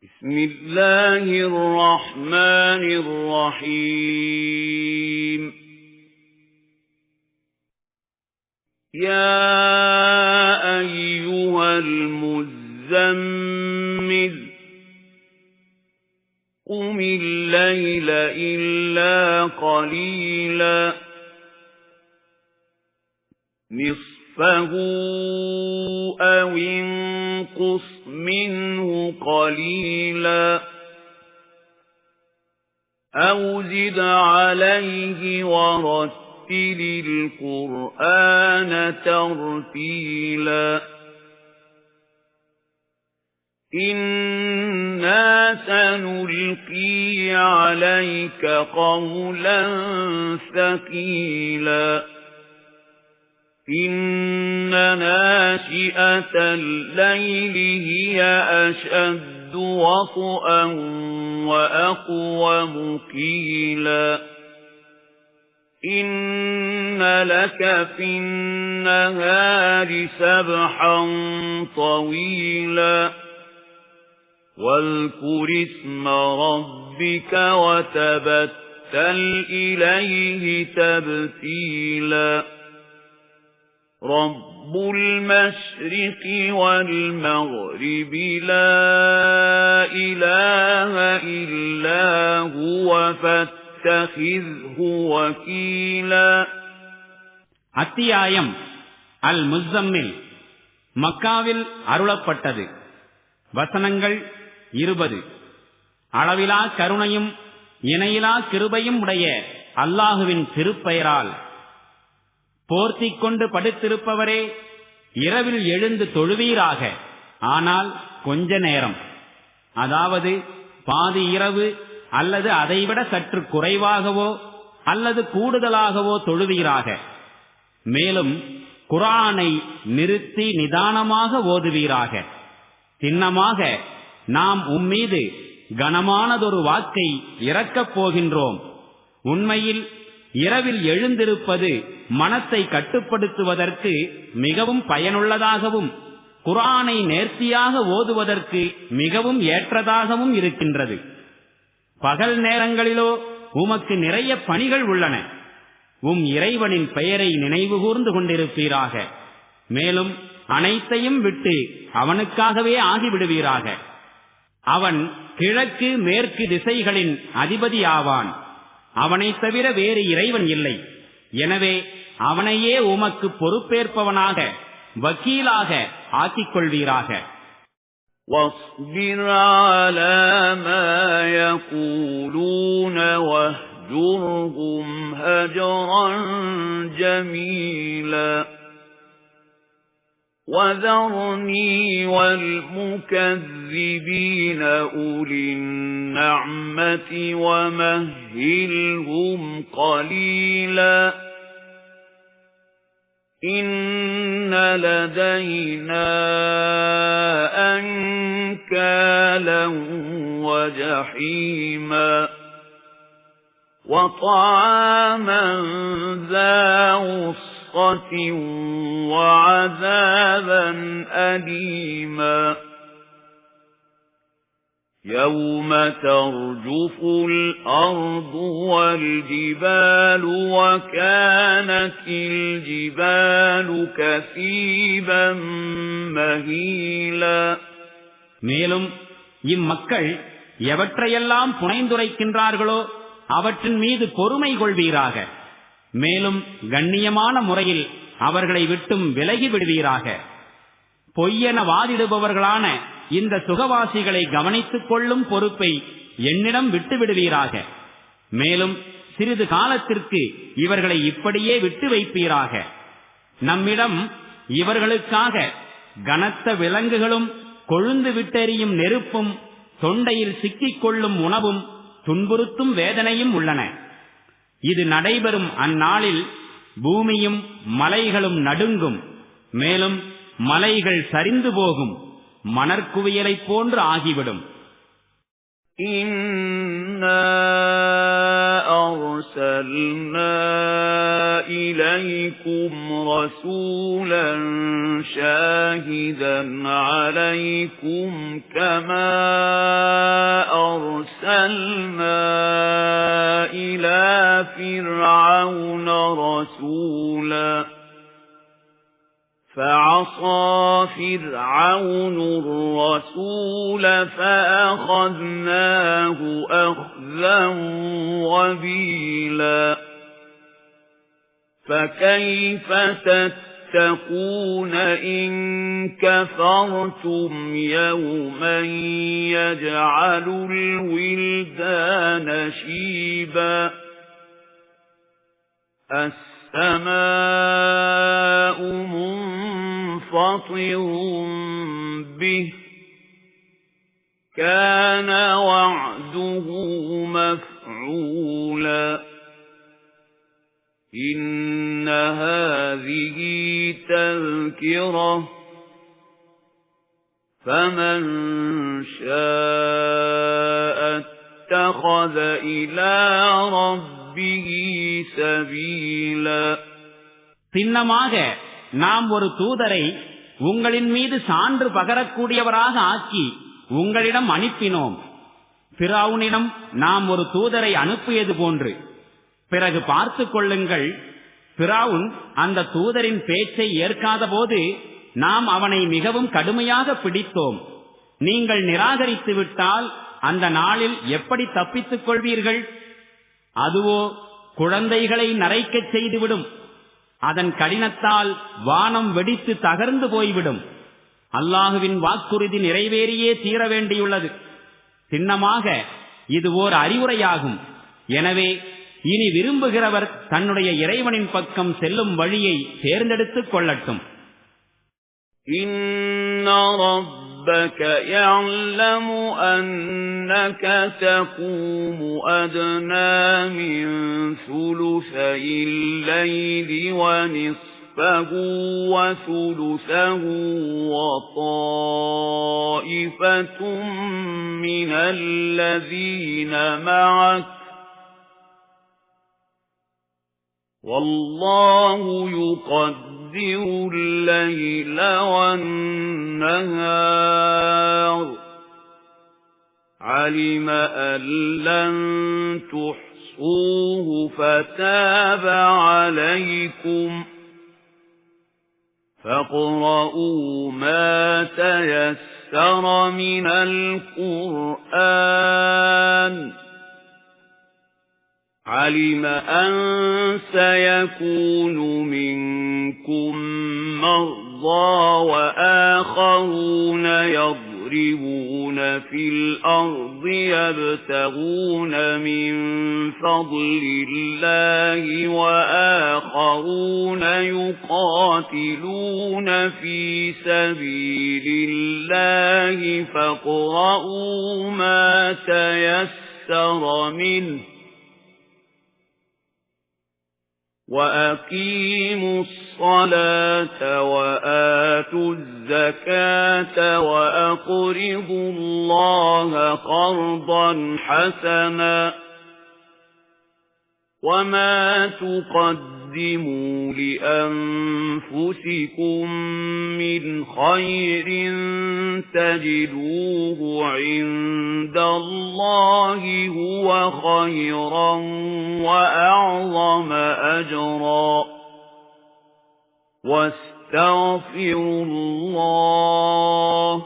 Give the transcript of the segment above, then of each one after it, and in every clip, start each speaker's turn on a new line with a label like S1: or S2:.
S1: بسم الله الرحمن الرحيم يا أيها المزمل قم الليل إلا قليلا نصفه أو انقص منه قليلا أو زد عليه ورتل القرآن ترتيلا إنا سنلقي عليك قولا ثقيلا إن ناشئة الليل هي أشد وطئا وأقوم قيلا إن لك في النهار سبحا طويلا واذكر اسم ربك وتبتل إليه تبتيلا رب المشرق والمغرب لا إله إلا هو فاتخذه وكيلا.
S2: அத்தியாயம் அல் முஸம்மில் மக்காவில் அருளப்பட்டது. வசனங்கள் 20. அளவிலா கருணையும் இணையிலா கிருபையும் உடைய அல்லாஹுவின் திருப்பெயரால். போர்த்திக் கொண்டு படுத்திருப்பவரே, இரவில் எழுந்து தொழுவீராக, ஆனால் கொஞ்ச நேரம், அதாவது பாதி இரவு அல்லது அதைவிட சற்று குறைவாகவோ அல்லது கூடுதலாகவோ தொழுவீராக. மேலும் குர்ஆனை நிறுத்தி நிதானமாக ஓதுவீராக. சின்னமாக நாம் உம்மீது கனமானதொரு வாக்கை இறக்கப் போகின்றோம். உண்மையில் இரவில் எழுந்திருப்பது மனத்தை கட்டுப்படுத்துவதற்கு மிகவும் பயனுள்ளதாகவும் குர்ஆனை நேர்த்தியாக ஓதுவதற்கு மிகவும் ஏற்றதாகவும் இருக்கின்றது. பகல் நேரங்களிலோ உமக்கு நிறைய பணிகள் உள்ளன. இறைவனின் பெயரை நினைவுகூர்ந்து கொண்டிருப்பீராக. மேலும் அனைத்தையும் விட்டு அவனுக்காகவே ஆகிவிடுவீராக. அவன் கிழக்கு மேற்கு திசைகளின் அதிபதி ஆவான். அவனைத் தவிர வேறு இறைவன் இல்லை. எனவே அவனையே உமக்கு பொறுப்பேற்பவனாக, வக்கீலாக ஆக்கிக் கொள்வீராக.
S1: واصبر على ما يقولون واهجرهم هجرا جميلا وذرني والمكذبين أولي النعمة ومهلهم قليلا إن لدينا أنكالا وجحيما وطعاما ذا غصة وعذابا أليما يوم ترجف الأرض والجبال وكانت الجبال كثيبا مهيلا.
S2: மேலும் இம்மக்கள் எவற்றையெல்லாம் புனைந்துரைக்கின்றார்களோ அவற்றின் மீது பொறுமை கொள்வீராக. மேலும் கண்ணியமான முறையில் அவர்களை விட்டும் விலகி விடுவீராக. பொய்யென வாதிடுபவர்களான இந்த சுகவாசிகளை கவனித்துக் கொள்ளும் பொறுப்பை என்னிடம் விட்டு விடுவீராக. மேலும் சிறிது காலத்திற்கு இவர்களை இப்படியே விட்டு வைப்பீராக. நம்மிடம் இவர்களுக்காக கனத்த விலங்குகளும் கொழுந்து விட்டெறியும் நெருப்பும் தொண்டையில் சிக்கிக் கொள்ளும் உணவும் துன்புறுத்தும் வேதனையும் உள்ளன. இது நடைபெறும் அந்நாளில் பூமியும் மலைகளும் நடுங்கும். மேலும் மலைகள் சரிந்து போகும். மணற்குவியலைப் போன்று ஆகிவிடும்.
S1: إِنَّا أَرْسَلْنَا إِلَيْكُمْ رَسُولًا شَاهِدًا عَلَيْكُمْ كَمَا أَرْسَلْنَا إِلَى فِرْعَوْنَ رَسُولًا فَعَصَى فِرْعَوْنُ الرَّسُولَ فَأَخَذْنَاهُ أَخْذًا وَبِيلًا فَكَيْفَ تَتَّقُونَ إِن كَفَرْتُمْ يَوْمًا يَجْعَلُ الْوِلْدَانَ شِيبًا السَّمَاءُ مُنفَطِرٌ بِهِ كَانَ وَعْدُهُ مَفْعُولًا إِنَّ هَذِهِ تَذْكِرَةٌ فَمَن شَاءَ اتَّخَذَ إِلَى رَبِّهِ سَبِيلًا
S2: சின்னமாக நாம் ஒரு தூதரை உங்களின் மீது சான்று பகரக்கூடியவராக ஆக்கி உங்களிடம் அனுப்பினோம். ஃபிரௌனிடம் நாம் ஒரு தூதரை அனுப்பியது போன்று. பிறகு பார்த்துக் கொள்ளுங்கள், ஃபிரௌன் அந்த தூதரின் பேச்சை ஏற்காத போது நாம் அவனை மிகவும் கடுமையாக பிடித்தோம். நீங்கள் நிராகரித்து விட்டால் அந்த நாளில் எப்படி தப்பித்துக் கொள்வீர்கள்? அதுவோ குழந்தைகளை நரைக்கச் செய்துவிடும். அதன் கடினத்தால் வானம் வெடித்து தகர்ந்து போய்விடும். அல்லாஹுவின் வாக்குறுதி நிறைவேறியே தீர வேண்டியுள்ளது. சின்னமாக இது ஓர் அறிவுரையாகும். எனவே இனி விரும்புகிறவர் தன்னுடைய இறைவனின் பக்கம் செல்லும் வழியை தேர்ந்தெடுத்துக் கொள்ளட்டும்.
S1: ربك يعلم أنك تقوم أدنى من ثلثي الليل ونصفه وثلثه وطائفة من الذين معك والله يقدر الليل والنهار علم أن لن تحصوه فتاب عليكم فاقرؤوا ما تيسر من القرآن علم أن سيكون منكم مرضى وآخرون يضربون في الأرض يبتغون من فضل الله وآخرون يقاتلون في سبيل الله فاقرؤوا ما تيسر منه وَأَقِيمُوا الصَّلَاةَ وَآتُوا الزَّكَاةَ وَأَقْرِضُوا اللَّهَ قَرْضًا حَسَنًا وَمَا تُقَدِّمُوا لِأَنفُسِكُم مِّنْ خَيْرٍ تَجِدُوهُ عِندَ اللَّهِ هُوَ خَيْرًا وَأَعْظَمَ أَجْرًا وَاسْتَغْفِرُوا اللَّهَ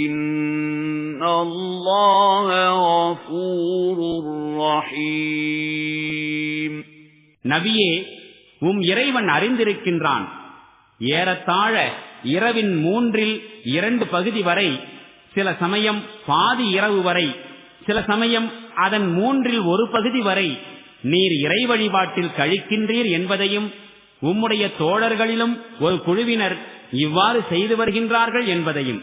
S1: إِنَّ اللَّهَ غَفُورٌ رَّحِيمٌ.
S2: நபியே, இறைவன் அறிந்திருக்கின்றான். ஏறத்தாழ இரவின் 2/3 பகுதி வரை, சில சமயம் பாதி இரவு வரை, சில சமயம் அதன் 1/3 பகுதி வரை நீர் இறை வழிபாட்டில் கழிக்கின்றீர் என்பதையும், உம்முடைய தோழர்களிலும் ஒரு குழுவினர் இவ்வாறு செய்து வருகின்றார்கள் என்பதையும்.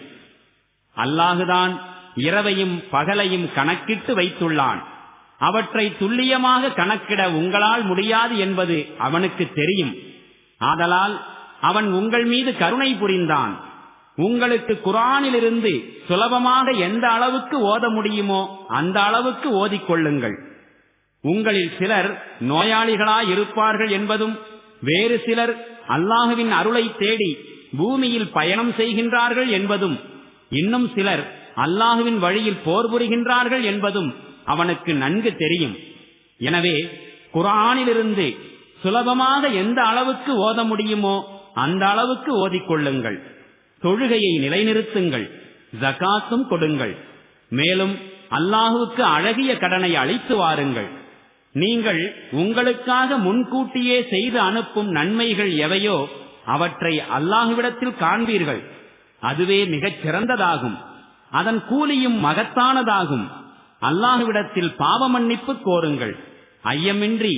S2: அல்லாஹுதான் இரவையும் பகலையும் கணக்கிட்டு வைத்துள்ளான். அவற்றை துல்லியமாக கணக்கிட உங்களால் முடியாது என்பது அவனுக்கு தெரியும். ஆதலால் அவன் உங்கள் மீது கருணை புரிந்தான். உங்களுக்கு குர்ஆனிலிருந்து சுலபமாக எந்த அளவுக்கு ஓத முடியுமோ அந்த அளவுக்கு ஓதிக்கொள்ளுங்கள். உங்களில் சிலர் நோயாளிகளாயிருப்பார்கள் என்பதும், வேறு சிலர் அல்லாஹுவின் அருளை தேடி பூமியில் பயணம் செய்கின்றார்கள் என்பதும், இன்னும் சிலர் அல்லாஹுவின் வழியில் போர் புரிகின்றார்கள் என்பதும் அவனுக்கு நன்கு தெரியும். எனவே குர்ஆனிலிருந்து சுலபமாக எந்த அளவுக்கு ஓத முடியுமோ அந்த அளவுக்கு ஓதிக்கொள்ளுங்கள். தொழுகையை நிலைநிறுத்துங்கள், ஜகாத்தும் கொடுங்கள். மேலும் அல்லாஹுவுக்கு அழகிய கடனை அளித்து வாருங்கள். நீங்கள் உங்களுக்காக முன்கூட்டியே செய்து அனுப்பும் நன்மைகள் எவையோ அவற்றை அல்லாஹுவிடத்தில் காண்பீர்கள். அதுவே மிகச் சிறந்ததாகும். அதன் கூலியும் மகத்தானதாகும். அல்லாஹுவிடத்தில் பாவ மன்னிப்பு கோருங்கள். ஐயமின்றி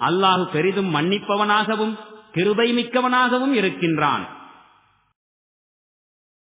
S2: அல்லாஹு பெரிதும் மன்னிப்பவனாகவும் கிருபை மிக்கவனாகவும் இருக்கின்றான்.